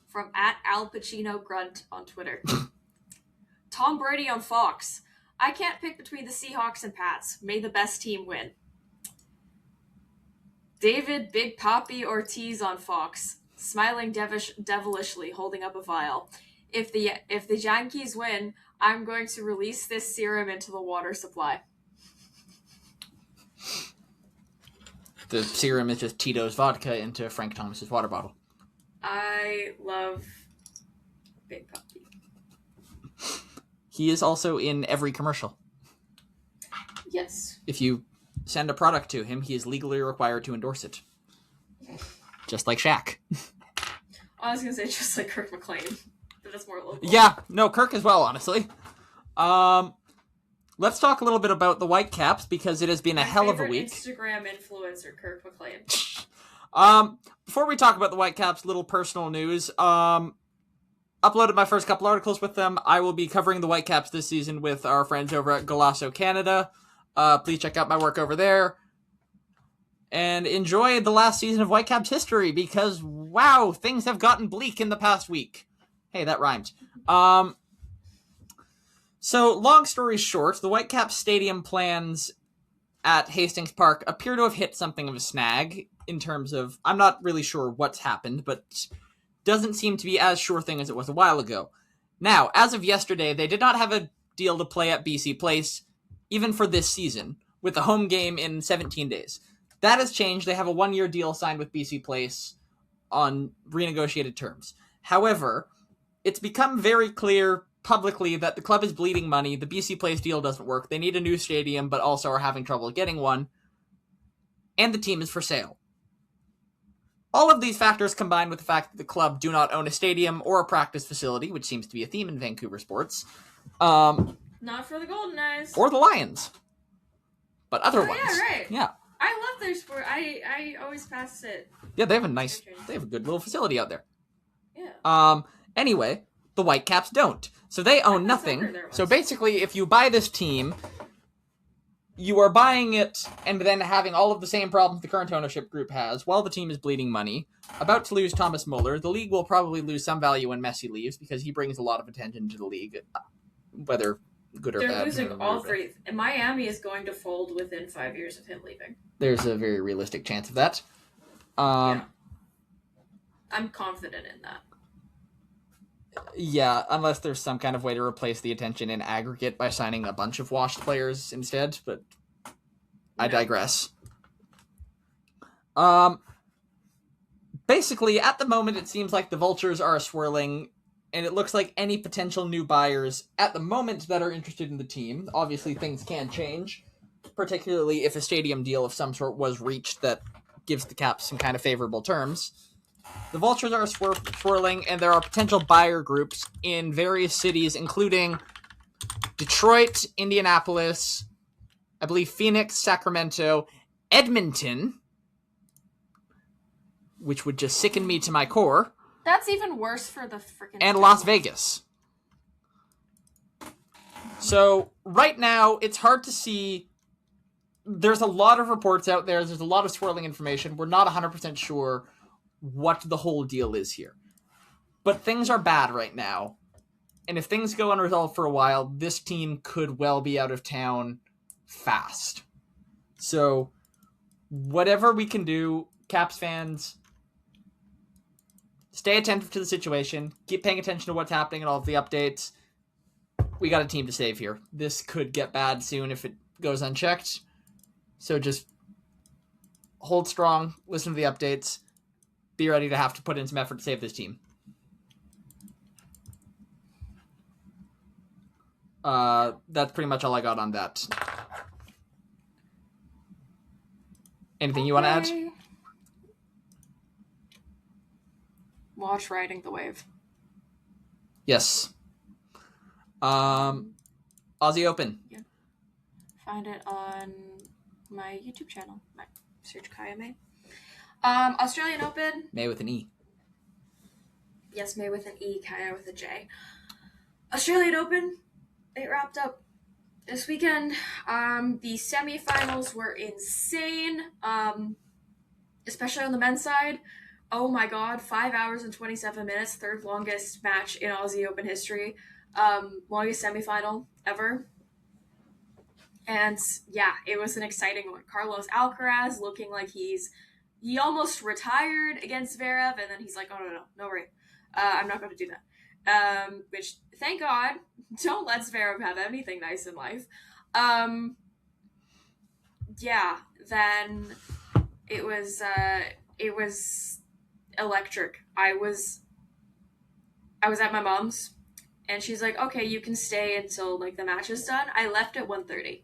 From @AlPacinoGrunt on Twitter. Tom Brady on Fox. I can't pick between the Seahawks and Pats. May the best team win. David Big Papi Ortiz on Fox. Smiling devilishly, holding up a vial. If the Yankees win, I'm going to release this serum into the water supply. The serum is just Tito's vodka into Frank Thomas's water bottle. I love Big Papi. He is also in every commercial. Yes. If you send a product to him, he is legally required to endorse it. Just like Shaq. I was going to say just like Kirk McLean, but that's more local. Yeah, no, Kirk as well, honestly. Let's talk a little bit about the Whitecaps, because it has been a hell of a week. Instagram influencer, Kirk McLean. Before we talk about the Whitecaps, little personal news. Uploaded my first couple articles with them. I will be covering the Whitecaps this season with our friends over at Golasso Canada. Please check out my work over there. And enjoy the last season of Whitecaps history, because, wow, things have gotten bleak in the past week. Hey, that rhymed. So, long story short, the Whitecaps stadium plans at Hastings Park appear to have hit something of a snag in terms of, I'm not really sure what's happened, but doesn't seem to be as sure thing as it was a while ago. Now, as of yesterday, they did not have a deal to play at BC Place, even for this season, with a home game in 17 days. That has changed. They have a 1-year deal signed with BC Place on renegotiated terms. However, it's become very clear publicly that the club is bleeding money. The BC Place deal doesn't work. They need a new stadium, but also are having trouble getting one. And the team is for sale. All of these factors combined with the fact that the club do not own a stadium or a practice facility, which seems to be a theme in Vancouver sports. Not for the Golden Eyes. Or the Lions. But other ones. Yeah, right. Yeah. I love their sport. I always pass it. Yeah, they have a good little facility out there. Yeah. Anyway, the Whitecaps don't. So they own nothing. So basically, if you buy this team, you are buying it and then having all of the same problems the current ownership group has while the team is bleeding money. About to lose Thomas Muller. The league will probably lose some value when Messi leaves because he brings a lot of attention to the league, whether good or bad. They're losing all three. Miami is going to fold within 5 years of him leaving. There's a very realistic chance of that. Yeah. I'm confident in that. Yeah, unless there's some kind of way to replace the attention in aggregate by signing a bunch of washed players instead, but I digress. Basically, at the moment, it seems like the vultures are swirling, and it looks like any potential new buyers at the moment that are interested in the team, obviously things can change, particularly if a stadium deal of some sort was reached that gives the Caps some kind of favorable terms. The vultures are swirling, and there are potential buyer groups in various cities, including Detroit, Indianapolis, I believe Phoenix, Sacramento, Edmonton, which would just sicken me to my core. That's even worse for the freaking... And Las Vegas. So, right now, it's hard to see. There's a lot of reports out there. There's a lot of swirling information. We're not 100% sure what the whole deal is here. But things are bad right now. And if things go unresolved for a while, this team could well be out of town fast. So, whatever we can do, Caps fans, stay attentive to the situation, keep paying attention to what's happening and all of the updates. We got a team to save here. This could get bad soon if it goes unchecked. So just hold strong, listen to the updates, be ready to have to put in some effort to save this team. That's pretty much all I got on that. Anything you want to add? Watch Riding the Wave. Yes. Aussie Open. Yeah. Find it on my YouTube channel. Search Kaja May. Australian Open. May with an E. Yes, May with an E, Kaja with a J. Australian Open. It wrapped up this weekend. The semifinals were insane. Especially on the men's side. Oh my god, 5 hours and 27 minutes, third longest match in Aussie Open history. Longest semifinal ever. And yeah, it was an exciting one. Carlos Alcaraz looking like he almost retired against Zverev, and then he's like, oh no worry. I'm not going to do that. Which, thank God, don't let Zverev have anything nice in life. Yeah, then it was electric. I was at my mom's, and she's like, okay, you can stay until like the match is done. I left at 1:30.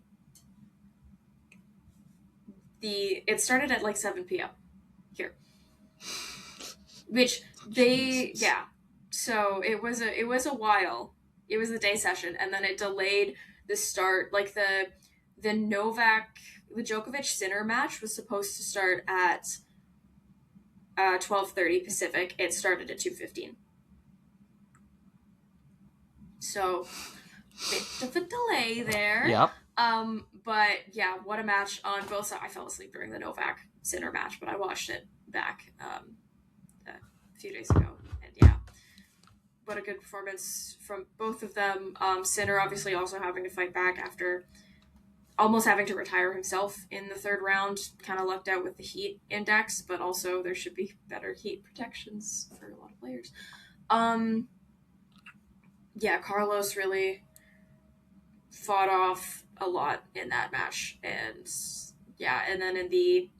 It started at like 7 p.m. here, which so it was a while. It was the day session, and then it delayed the start. Like the Djokovic Sinner match was supposed to start at 12:30 Pacific. It started at 2:15. So, bit of a delay there. Yep. But yeah, what a match on both sides. I fell asleep during the Novak Sinner match, but I watched it back a few days ago. And yeah, what a good performance from both of them. Sinner obviously also having to fight back after almost having to retire himself in the third round. Kind of lucked out with the heat index, but also there should be better heat protections for a lot of players. Yeah, Carlos really fought off a lot in that match. And yeah, and then in the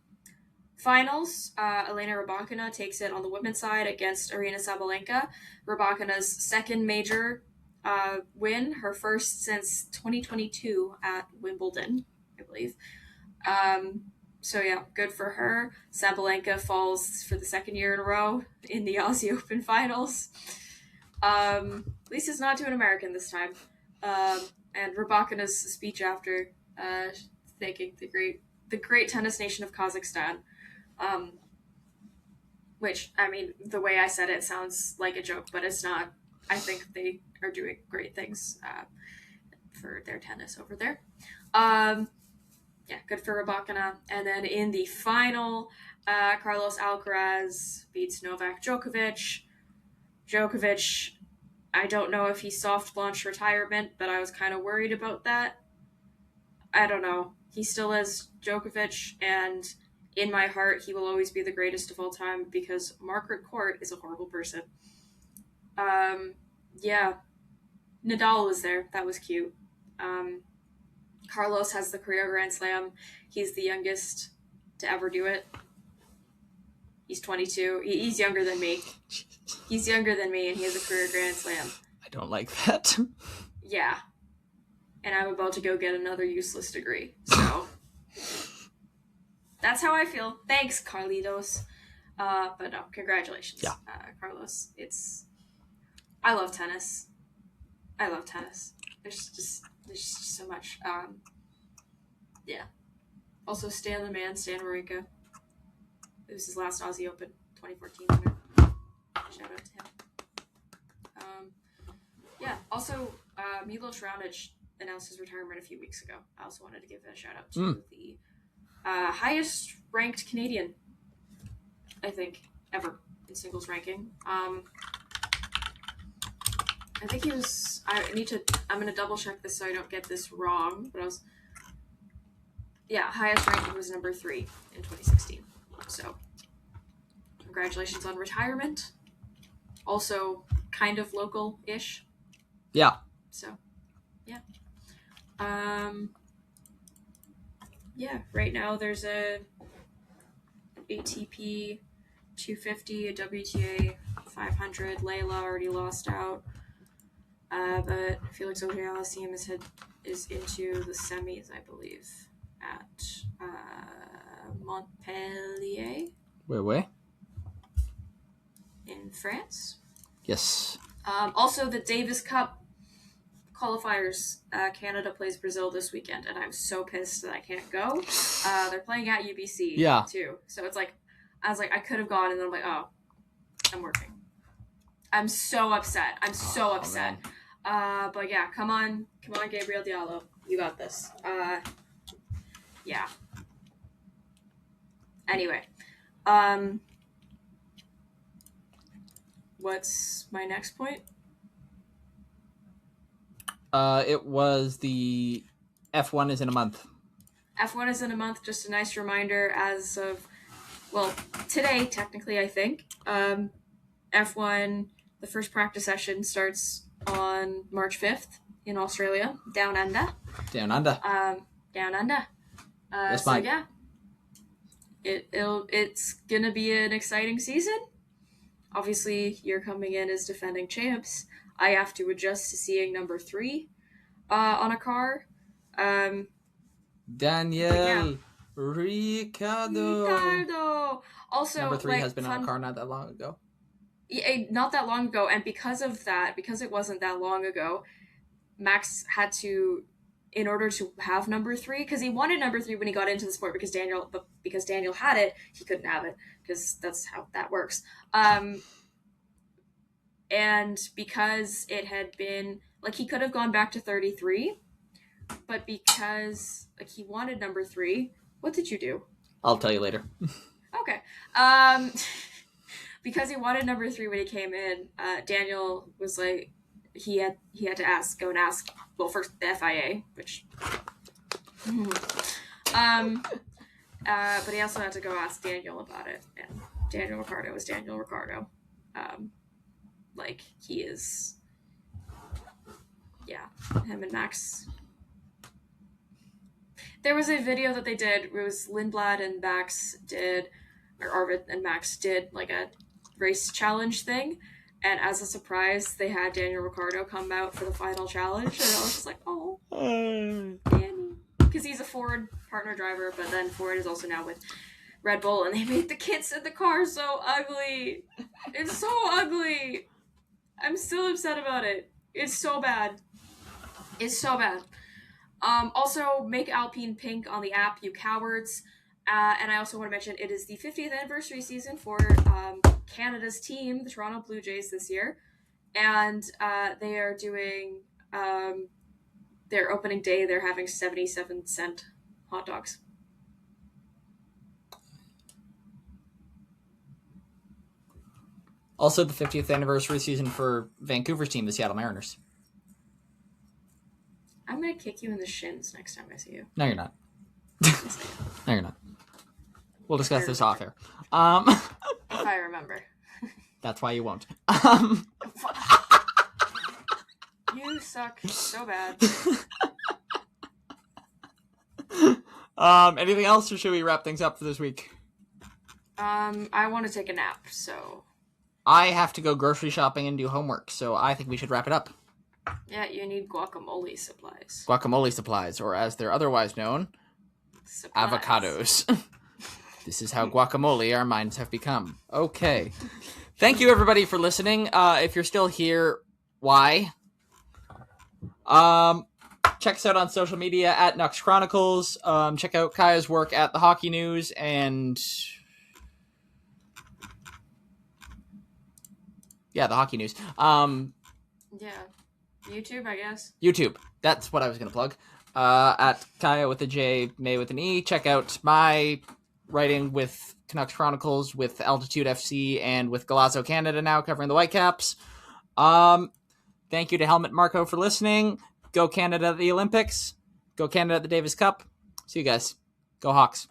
finals, Elena Rybakina takes it on the women's side against Aryna Sabalenka. Rybakina's second major win, her first since 2022 at Wimbledon, I believe. So yeah, good for her. Sabalenka falls for the second year in a row in the Aussie Open finals. At least it's not to an American this time. And Rybakina's speech after, thanking the great tennis nation of Kazakhstan, which, I mean, the way I said it sounds like a joke, but it's not. I think they are doing great things for their tennis over there. Yeah, good for Rybakina. And then in the final, Carlos Alcaraz beats Novak Djokovic. Djokovic, I don't know if he soft launched retirement, but I was kind of worried about that. I don't know. He still is Djokovic, and in my heart, he will always be the greatest of all time because Margaret Court is a horrible person. Yeah. Nadal was there. That was cute. Carlos has the career Grand Slam. He's the youngest to ever do it. He's 22. He's younger than me. He's younger than me, and he has a career Grand Slam. I don't like that. Yeah. And I'm about to go get another useless degree. So, that's how I feel. Thanks, Carlitos. But no, congratulations, yeah. Carlos. I love tennis. There's just so much. Yeah. Also, Stan the Man, Stan Wawrinka. It was his last Aussie Open, 2014 winner. Shout out to him. Yeah, also, Milos Raonic announced his retirement a few weeks ago. I also wanted to give a shout out to the highest ranked Canadian, I think, ever in singles ranking. I think he was. I'm gonna double check this so I don't get this wrong. But highest ranking was number 3 in 2016. So, congratulations on retirement. Also kind of local-ish. Yeah. So, yeah. Yeah, right now there's a ATP 250, a WTA 500. Layla already lost out. But Felix Auger-Aliassime is into the semis, I believe, at Montpellier Wait. in France. Yes. Also, the Davis Cup qualifiers. Canada plays Brazil this weekend, and I'm so pissed that I can't go. They're playing at UBC too, so it's like I was like I could have gone, and then I'm like, oh, I'm working. I'm so upset. But yeah, come on, Gabriel Diallo, you got this. Yeah. Anyway, what's my next point? It was the F1 is in a month. F1 is in a month. Just a nice reminder as of, well, today, technically, I think. F1, the first practice session starts on March 5th in Australia, Down Under. Down Under. So, yeah. It's going to be an exciting season. Obviously, you're coming in as defending champs. I have to adjust to seeing number 3 on a car. Daniel Ricciardo. Also, number 3 has been on a car not that long ago. Yeah, not that long ago, and because of that, because it wasn't that long ago, Max had to, in order to have number 3, because he wanted number 3 when he got into the sport, because Daniel had it, he couldn't have it, because that's how that works. And because it had been, like, he could have gone back to 33, but because, like, he wanted number 3, what did you do? I'll tell you later. Okay. Because he wanted number 3 when he came in, Daniel was like, he had to go and ask, well, first the FIA, which, but he also had to go ask Daniel about it, and Daniel Ricciardo is Daniel Ricciardo. Like, he is, yeah, him and Max. There was a video that they did, it was Lindblad and Max did, or Arvid and Max did, like, a race challenge thing, and as a surprise, they had Daniel Ricciardo come out for the final challenge, and I was just like, oh, Danny. Because he's a Ford partner driver, but then Ford is also now with Red Bull, and they made the kids in the car so ugly. It's so ugly. I'm still upset about it. It's so bad. Also, make Alpine pink on the app, you cowards. And I also want to mention it is the 50th anniversary season for Canada's team, the Toronto Blue Jays, this year. And they are doing their opening day, they're having 77-cent hot dogs. Also, the 50th anniversary season for Vancouver's team, the Seattle Mariners. I'm going to kick you in the shins next time I see you. No, you're not. No, you're not. We'll discuss this off air. If I remember. That's why you won't. You suck so bad. Anything else, or should we wrap things up for this week? I want to take a nap, so... I have to go grocery shopping and do homework, so I think we should wrap it up. Yeah, you need guacamole supplies. Guacamole supplies, or as they're otherwise known, Supplies. Avocados. This is how guacamole our minds have become. Okay. Thank you, everybody, for listening. If you're still here, why? Check us out on social media at Nux Chronicles. Check out Kaja's work at The Hockey News, and... yeah, The Hockey News. Yeah. YouTube, I guess. YouTube. That's what I was going to plug. At Kaja with a J, May with an E. Check out my writing with Canucks Chronicles, with Altitude FC, and with Golazo Canada now, covering the Whitecaps. Thank you to Helmut Marko for listening. Go Canada at the Olympics. Go Canada at the Davis Cup. See you guys. Go Hawks.